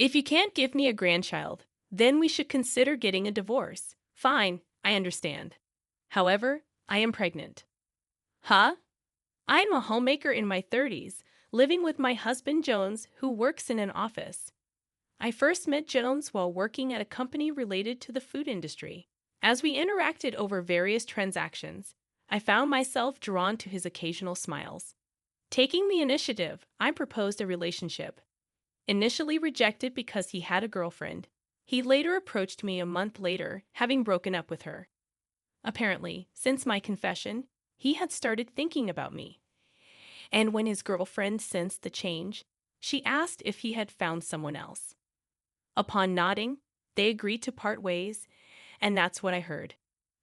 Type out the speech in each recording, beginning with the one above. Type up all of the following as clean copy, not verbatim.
If you can't give me a grandchild, then we should consider getting a divorce. Fine, I understand. However, I am pregnant. Huh? I'm a homemaker in my 30s, living with my husband Jones, who works in an office. I first met Jones while working at a company related to the food industry. As we interacted over various transactions, I found myself drawn to his occasional smiles. Taking the initiative, I proposed a relationship. Initially rejected because he had a girlfriend, he later approached me a month later, having broken up with her. Apparently, since my confession, he had started thinking about me. And when his girlfriend sensed the change, she asked if he had found someone else. Upon nodding, they agreed to part ways, and that's what I heard.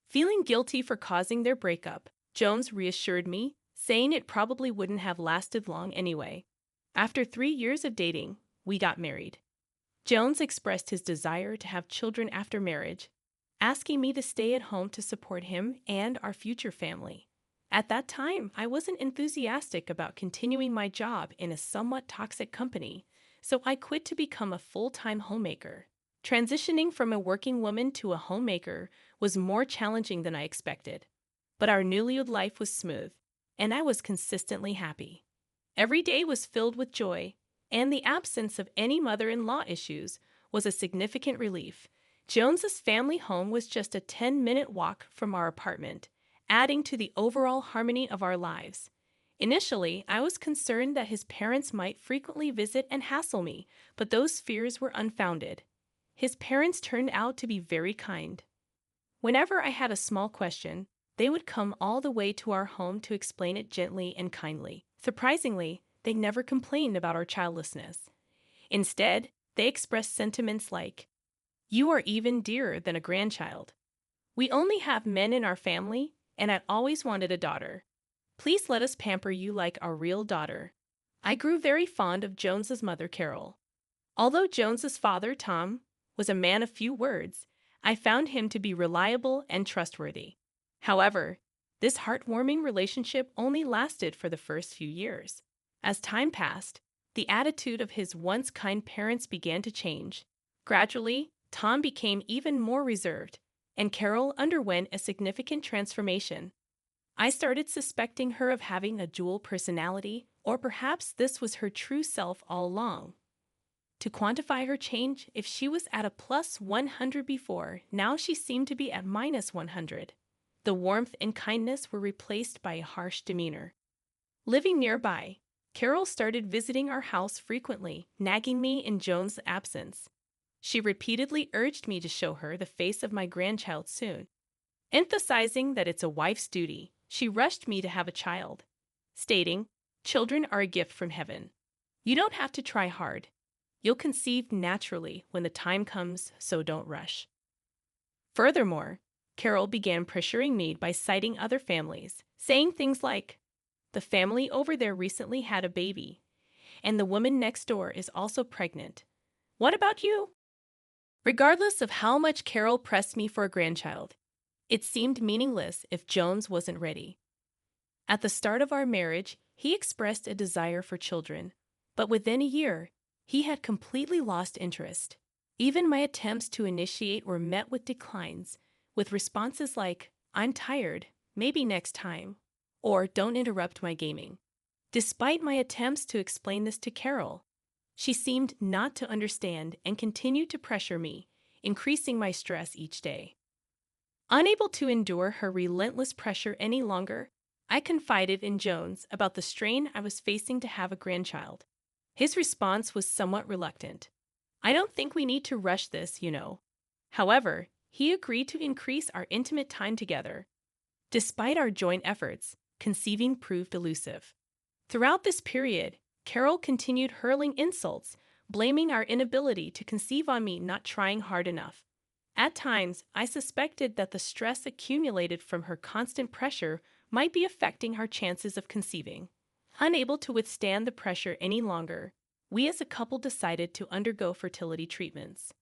Feeling guilty for causing their breakup, Jones reassured me, saying it probably wouldn't have lasted long anyway. After 3 years of dating, we got married. Jones expressed his desire to have children after marriage, asking me to stay at home to support him and our future family. At that time, I wasn't enthusiastic about continuing my job in a somewhat toxic company, so I quit to become a full-time homemaker. Transitioning from a working woman to a homemaker was more challenging than I expected, but our newlywed life was smooth, and I was consistently happy. Every day was filled with joy, and the absence of any mother-in-law issues was a significant relief. Jones's family home was just a 10-minute walk from our apartment, adding to the overall harmony of our lives. Initially, I was concerned that his parents might frequently visit and hassle me, but those fears were unfounded. His parents turned out to be very kind. Whenever I had a small question, they would come all the way to our home to explain it gently and kindly. Surprisingly, they never complained about our childlessness. Instead, they expressed sentiments like, "You are even dearer than a grandchild. We only have men in our family, and I always wanted a daughter. Please let us pamper you like our real daughter." I grew very fond of Jones's mother, Carol. Although Jones's father, Tom, was a man of few words, I found him to be reliable and trustworthy. However, this heartwarming relationship only lasted for the first few years. As time passed, the attitude of his once kind parents began to change. Gradually, Tom became even more reserved, and Carol underwent a significant transformation. I started suspecting her of having a dual personality, or perhaps this was her true self all along. To quantify her change, if she was at a plus 100 before, now she seemed to be at minus 100. The warmth and kindness were replaced by a harsh demeanor. Living nearby, Carol started visiting our house frequently, nagging me in Joan's absence. She repeatedly urged me to show her the face of my grandchild soon. Emphasizing that it's a wife's duty, she rushed me to have a child, stating, "Children are a gift from heaven. You don't have to try hard. You'll conceive naturally when the time comes, so don't rush." Furthermore, Carol began pressuring me by citing other families, saying things like, "The family over there recently had a baby, and the woman next door is also pregnant. What about you?" Regardless of how much Carol pressed me for a grandchild, it seemed meaningless if Jones wasn't ready. At the start of our marriage, he expressed a desire for children, but within a year, he had completely lost interest. Even my attempts to initiate were met with declines, with responses like, "I'm tired, maybe next time," or "Don't interrupt my gaming." Despite my attempts to explain this to Carol, she seemed not to understand and continued to pressure me, increasing my stress each day. Unable to endure her relentless pressure any longer, I confided in Jones about the strain I was facing to have a grandchild. His response was somewhat reluctant. "I don't think we need to rush this, you know." However, he agreed to increase our intimate time together. Despite our joint efforts, conceiving proved elusive. Throughout this period, Carol continued hurling insults, blaming our inability to conceive on me not trying hard enough. At times, I suspected that the stress accumulated from her constant pressure might be affecting our chances of conceiving. Unable to withstand the pressure any longer, we as a couple decided to undergo fertility treatments.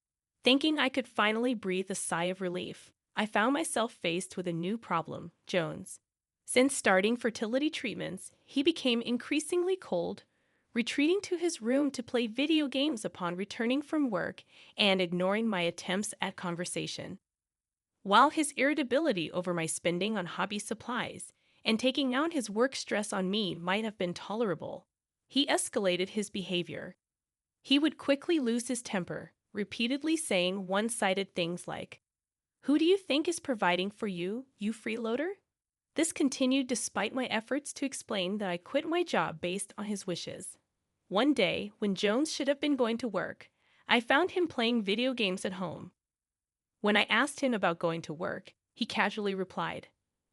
Thinking I could finally breathe a sigh of relief, I found myself faced with a new problem, Jones. Since starting fertility treatments, he became increasingly cold, retreating to his room to play video games upon returning from work and ignoring my attempts at conversation. While his irritability over my spending on hobby supplies and taking out his work stress on me might have been tolerable, he escalated his behavior. He would quickly lose his temper, repeatedly saying one-sided things like, "Who do you think is providing for you, you freeloader?" This continued despite my efforts to explain that I quit my job based on his wishes. One day, when Jones should have been going to work, I found him playing video games at home. When I asked him about going to work, he casually replied,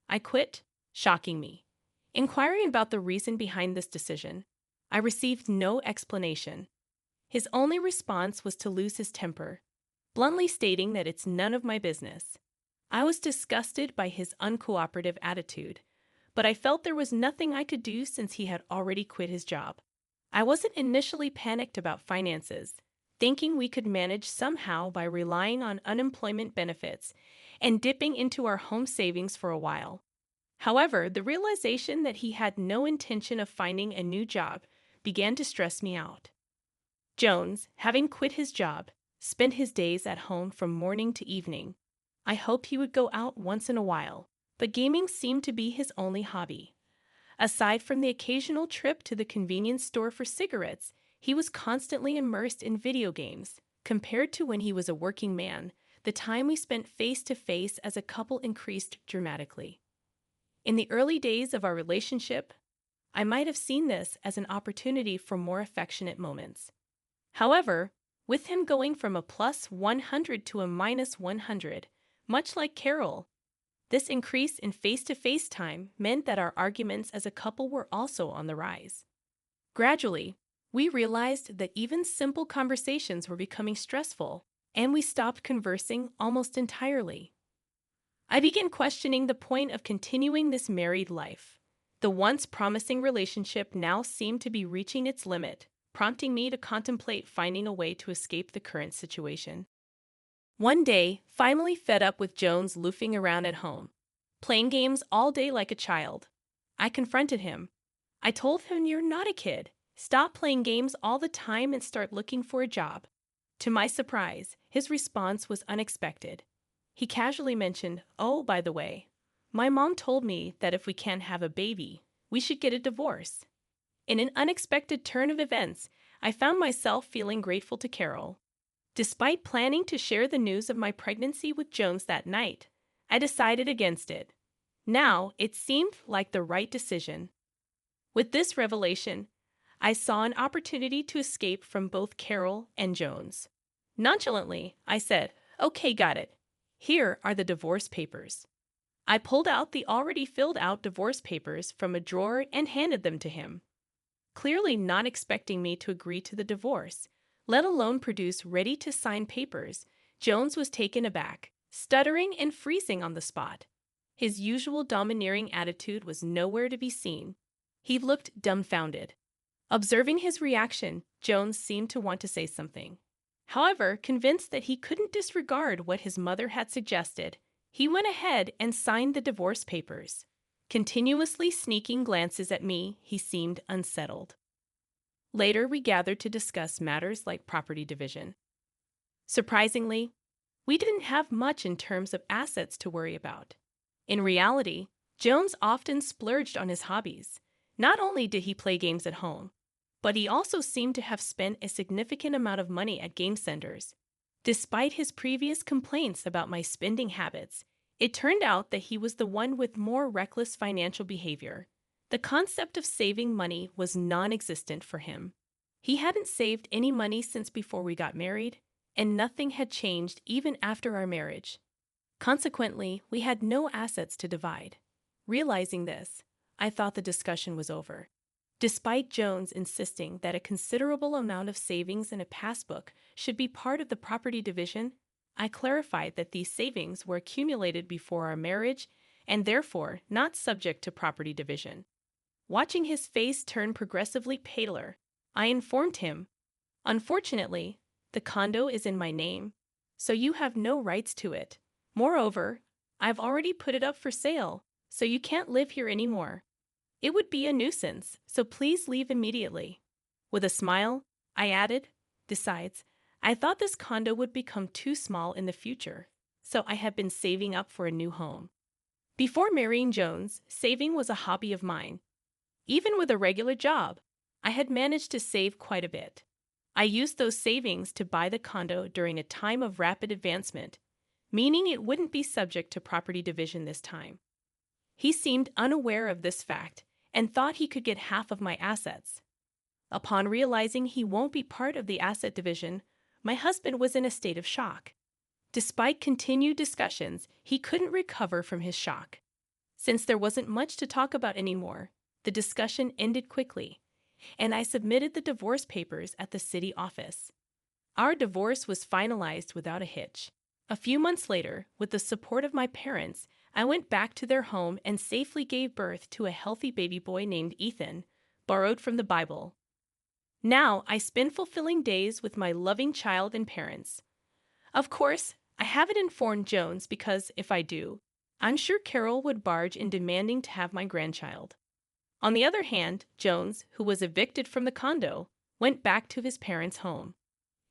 "I quit," shocking me. Inquiring about the reason behind this decision, I received no explanation. His only response was to lose his temper, bluntly stating that it's none of my business. I was disgusted by his uncooperative attitude, but I felt there was nothing I could do since he had already quit his job. I wasn't initially panicked about finances, thinking we could manage somehow by relying on unemployment benefits and dipping into our home savings for a while. However, the realization that he had no intention of finding a new job began to stress me out. Jones, having quit his job, spent his days at home from morning to evening. I hoped he would go out once in a while, but gaming seemed to be his only hobby. Aside from the occasional trip to the convenience store for cigarettes, he was constantly immersed in video games. Compared to when he was a working man, the time we spent face-to-face as a couple increased dramatically. In the early days of our relationship, I might have seen this as an opportunity for more affectionate moments. However, with him going from a plus 100 to a minus 100, much like Carol, this increase in face-to-face time meant that our arguments as a couple were also on the rise. Gradually, we realized that even simple conversations were becoming stressful, and we stopped conversing almost entirely. I began questioning the point of continuing this married life. The once promising relationship now seemed to be reaching its limit, prompting me to contemplate finding a way to escape the current situation. One day, finally fed up with Jones loafing around at home, playing games all day like a child, I confronted him. I told him, "You're not a kid. Stop playing games all the time and start looking for a job." To my surprise, his response was unexpected. He casually mentioned, "Oh, by the way, my mom told me that if we can't have a baby, we should get a divorce." In an unexpected turn of events, I found myself feeling grateful to Carol. Despite planning to share the news of my pregnancy with Jones that night, I decided against it. Now, it seemed like the right decision. With this revelation, I saw an opportunity to escape from both Carol and Jones. Nonchalantly, I said, "Okay, got it. Here are the divorce papers." I pulled out the already filled out divorce papers from a drawer and handed them to him. Clearly not expecting me to agree to the divorce, let alone produce ready-to-sign papers, Jones was taken aback, stuttering and freezing on the spot. His usual domineering attitude was nowhere to be seen. He looked dumbfounded. Observing his reaction, Jones seemed to want to say something. However, convinced that he couldn't disregard what his mother had suggested, he went ahead and signed the divorce papers. Continuously sneaking glances at me, he seemed unsettled. Later, we gathered to discuss matters like property division. Surprisingly, we didn't have much in terms of assets to worry about. In reality, Jones often splurged on his hobbies. Not only did he play games at home, but he also seemed to have spent a significant amount of money at game centers. Despite his previous complaints about my spending habits, it turned out that he was the one with more reckless financial behavior. The concept of saving money was non-existent for him. He hadn't saved any money since before we got married, and nothing had changed even after our marriage. Consequently, we had no assets to divide. Realizing this, I thought the discussion was over. Despite Jones insisting that a considerable amount of savings in a passbook should be part of the property division, I clarified that these savings were accumulated before our marriage and therefore not subject to property division. Watching his face turn progressively paler, I informed him, "Unfortunately, the condo is in my name, so you have no rights to it. Moreover, I've already put it up for sale, so you can't live here anymore. It would be a nuisance, so please leave immediately." With a smile, I added, "Besides, I thought this condo would become too small in the future, so I have been saving up for a new home." Before marrying Jones, saving was a hobby of mine. Even with a regular job, I had managed to save quite a bit. I used those savings to buy the condo during a time of rapid advancement, meaning it wouldn't be subject to property division this time. He seemed unaware of this fact and thought he could get half of my assets. Upon realizing he won't be part of the asset division, my husband was in a state of shock. Despite continued discussions, he couldn't recover from his shock. Since there wasn't much to talk about anymore, the discussion ended quickly, and I submitted the divorce papers at the city office. Our divorce was finalized without a hitch. A few months later, with the support of my parents, I went back to their home and safely gave birth to a healthy baby boy named Ethan, borrowed from the Bible. Now I spend fulfilling days with my loving child and parents. Of course, I haven't informed Jones because if I do, I'm sure Carol would barge in demanding to have my grandchild. On the other hand, Jones, who was evicted from the condo, went back to his parents' home.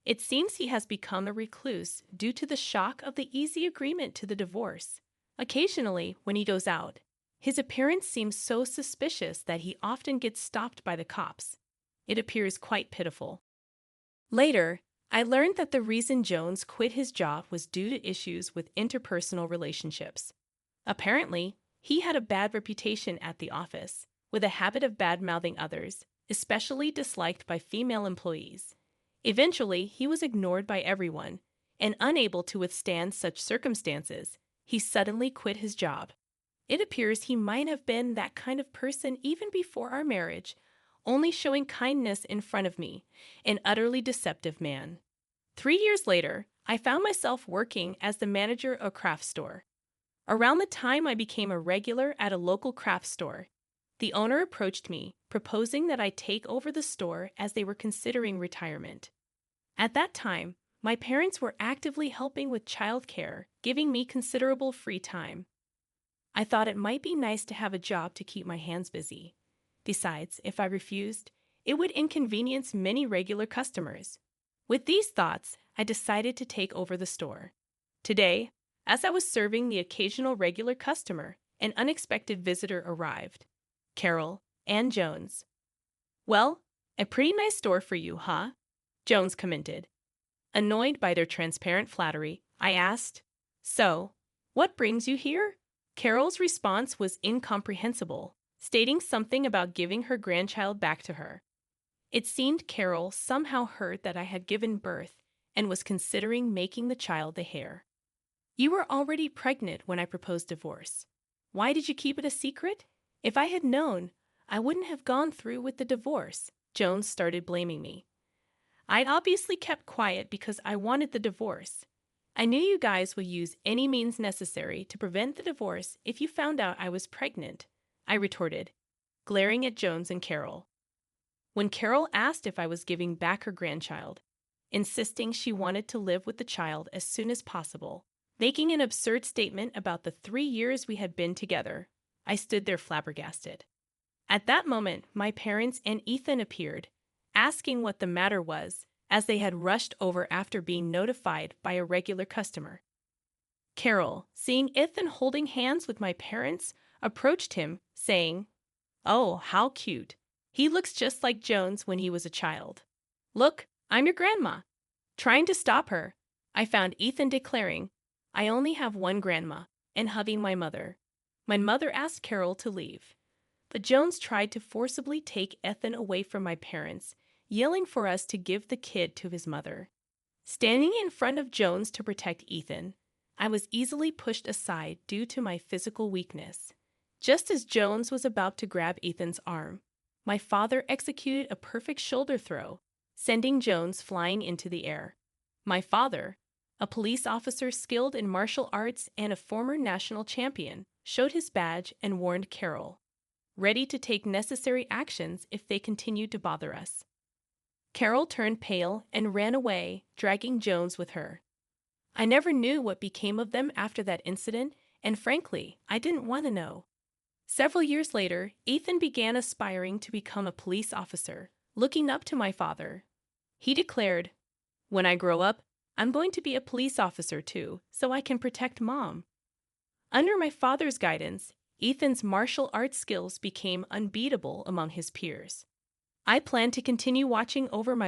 It seems he has become a recluse due to the shock of the easy agreement to the divorce. Occasionally, when he goes out, his appearance seems so suspicious that he often gets stopped by the cops. It appears quite pitiful. Later, I learned that the reason Jones quit his job was due to issues with interpersonal relationships. Apparently, he had a bad reputation at the office, with a habit of bad-mouthing others, especially disliked by female employees. Eventually, he was ignored by everyone, and unable to withstand such circumstances, he suddenly quit his job. It appears he might have been that kind of person even before our marriage, only showing kindness in front of me, an utterly deceptive man. 3 years later, I found myself working as the manager of a craft store. Around the time I became a regular at a local craft store, the owner approached me, proposing that I take over the store as they were considering retirement. At that time, my parents were actively helping with childcare, giving me considerable free time. I thought it might be nice to have a job to keep my hands busy. Besides, if I refused, it would inconvenience many regular customers. With these thoughts, I decided to take over the store. Today, as I was serving the occasional regular customer, an unexpected visitor arrived. Carol and Jones. "Well, a pretty nice store for you, huh?" Jones commented. Annoyed by their transparent flattery, I asked, "So, what brings you here?" Carol's response was incomprehensible, stating something about giving her grandchild back to her. It seemed Carol somehow heard that I had given birth and was considering making the child the heir. "You were already pregnant when I proposed divorce. Why did you keep it a secret? If I had known, I wouldn't have gone through with the divorce." Jones started blaming me. "I'd obviously kept quiet because I wanted the divorce. I knew you guys would use any means necessary to prevent the divorce if you found out I was pregnant," I retorted, glaring at Jones and Carol. When Carol asked if I was giving back her grandchild, insisting she wanted to live with the child as soon as possible, making an absurd statement about the 3 years we had been together, I stood there flabbergasted. At that moment, my parents and Ethan appeared, asking what the matter was, as they had rushed over after being notified by a regular customer. Carol, seeing Ethan holding hands with my parents, approached him, saying, "Oh, how cute. He looks just like Jones when he was a child. Look, I'm your grandma." Trying to stop her, I found Ethan declaring, "I only have one grandma," and hugging my mother. My mother asked Carol to leave, but Jones tried to forcibly take Ethan away from my parents, yelling for us to give the kid to his mother. Standing in front of Jones to protect Ethan, I was easily pushed aside due to my physical weakness. Just as Jones was about to grab Ethan's arm, my father executed a perfect shoulder throw, sending Jones flying into the air. My father, a police officer skilled in martial arts and a former national champion, showed his badge and warned Carol, ready to take necessary actions if they continued to bother us. Carol turned pale and ran away, dragging Jones with her. I never knew what became of them after that incident, and frankly, I didn't want to know. Several years later, Ethan began aspiring to become a police officer, looking up to my father. He declared, "When I grow up, I'm going to be a police officer too, so I can protect Mom." Under my father's guidance, Ethan's martial arts skills became unbeatable among his peers. I plan to continue watching over my